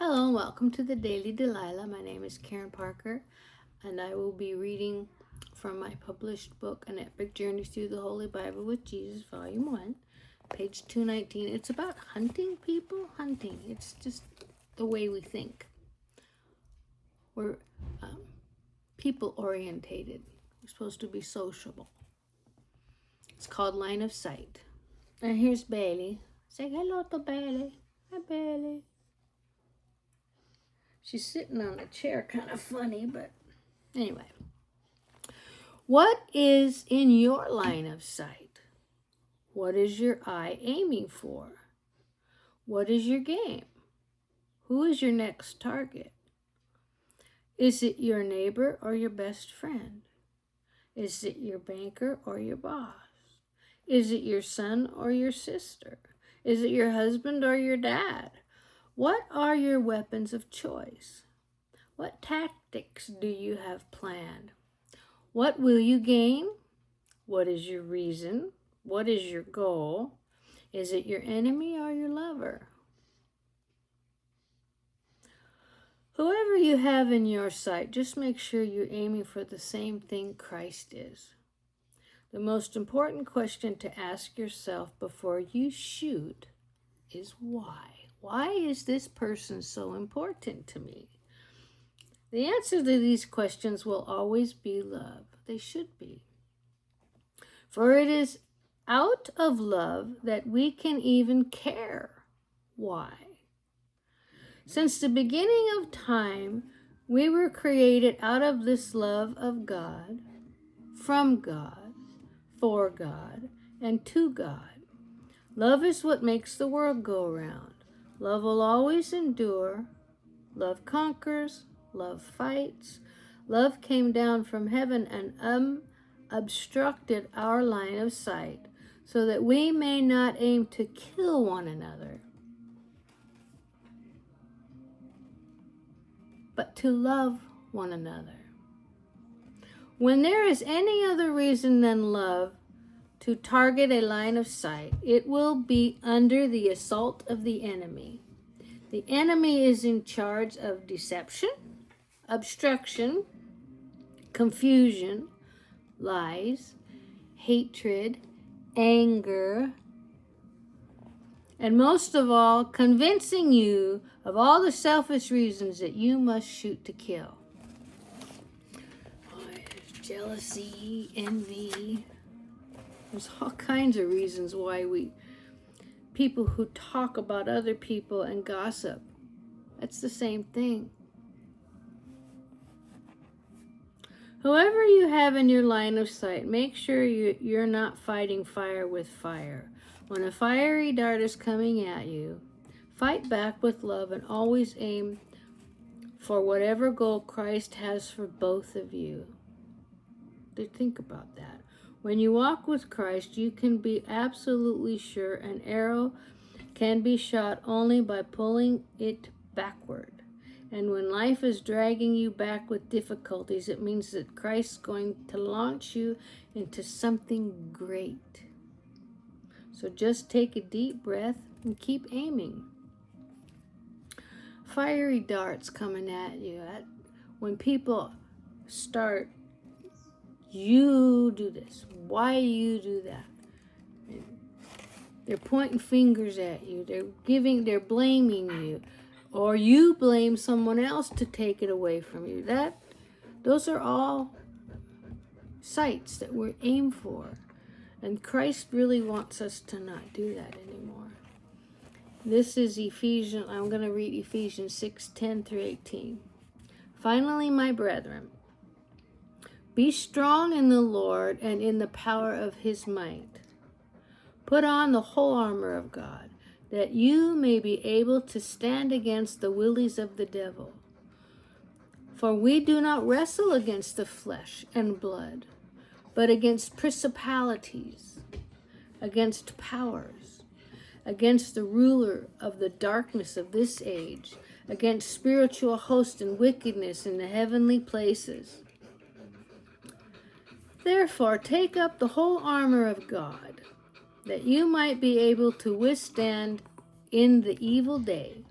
Hello and welcome to the Daily Delilah. My name is Karen Parker, and I will be reading from my published book, An Epic Journey Through the Holy Bible with Jesus, Volume 1, page 219. It's about hunting people. It's just the way we think. We're people-orientated. We're supposed to be sociable. It's called Line of Sight. And here's Bailey. Say hello to Bailey. Hi, Bailey. She's sitting on a chair, kind of funny, but anyway. What is in your line of sight? What is your eye aiming for? What is your game? Who is your next target? Is it your neighbor or your best friend? Is it your banker or your boss? Is it your son or your sister? Is it your husband or your dad? What are your weapons of choice? What tactics do you have planned? What will you gain? What is your reason? What is your goal? Is it your enemy or your lover? Whoever you have in your sight, just make sure you're aiming for the same thing Christ is. The most important question to ask yourself before you shoot is why? Why is this person so important to me? The answer to these questions will always be love. They should be. For it is out of love that we can even care. Why? Since the beginning of time, we were created out of this love of God, from God, for God, and to God. Love is what makes the world go round. Love will always endure. Love conquers. Love fights. Love came down from heaven and obstructed our line of sight so that we may not aim to kill one another, but to love one another. When there is any other reason than love to target a line of sight, it will be under the assault of the enemy. The enemy is in charge of deception, obstruction, confusion, lies, hatred, anger, and most of all, convincing you of all the selfish reasons that you must shoot to kill. There's jealousy, envy. There's all kinds of reasons why people who talk about other people and gossip, that's the same thing. Whoever you have in your line of sight, make sure you're not fighting fire with fire. When a fiery dart is coming at you, fight back with love and always aim for whatever goal Christ has for both of you. Think about that. When you walk with Christ, you can be absolutely sure an arrow can be shot only by pulling it backward. And when life is dragging you back with difficulties, it means that Christ's going to launch you into something great. So just take a deep breath and keep aiming. Fiery darts coming at you. When people start, you do this. Why you do that? They're pointing fingers at you. They're blaming you. Or you blame someone else to take it away from you. Those are all sights that we're aimed for. And Christ really wants us to not do that anymore. This is Ephesians. I'm going to read Ephesians 6:10 through 18. Finally, my brethren, be strong in the Lord and in the power of his might. Put on the whole armor of God, that you may be able to stand against the willies of the devil. For we do not wrestle against the flesh and blood, but against principalities, against powers, against the ruler of the darkness of this age, against spiritual hosts and wickedness in the heavenly places. Therefore, take up the whole armor of God, that you might be able to withstand in the evil day,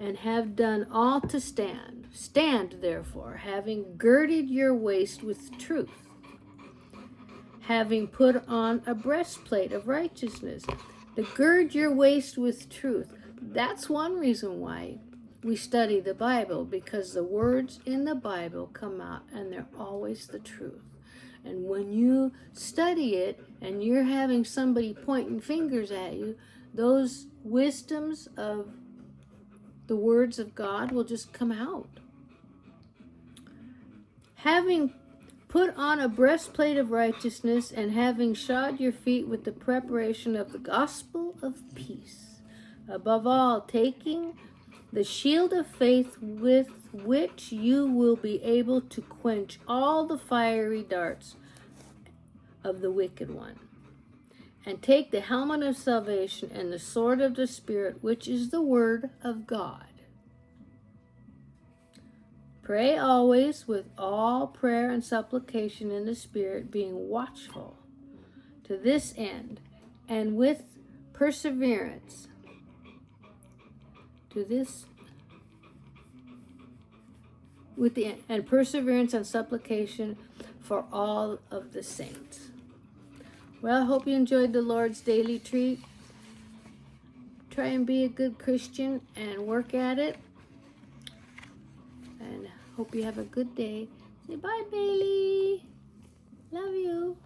and have done all to stand. Stand, therefore, having girded your waist with truth, having put on a breastplate of righteousness. To gird your waist with truth. That's one reason why we study the Bible, because the words in the Bible come out and they're always the truth. And when you study it and you're having somebody pointing fingers at you, those wisdoms of the words of God will just come out. Having put on a breastplate of righteousness, and having shod your feet with the preparation of the gospel of peace. Above all, taking the shield of faith, with which you will be able to quench all the fiery darts of the wicked one. And take the helmet of salvation and the sword of the Spirit, which is the word of God. Pray always with all prayer and supplication in the Spirit, being watchful to this end, and with perseverance and perseverance and supplication for all of the saints. Well, I hope you enjoyed the Lord's daily treat. Try and be a good Christian and work at it. And hope you have a good day. Say bye, Bailey. Love you.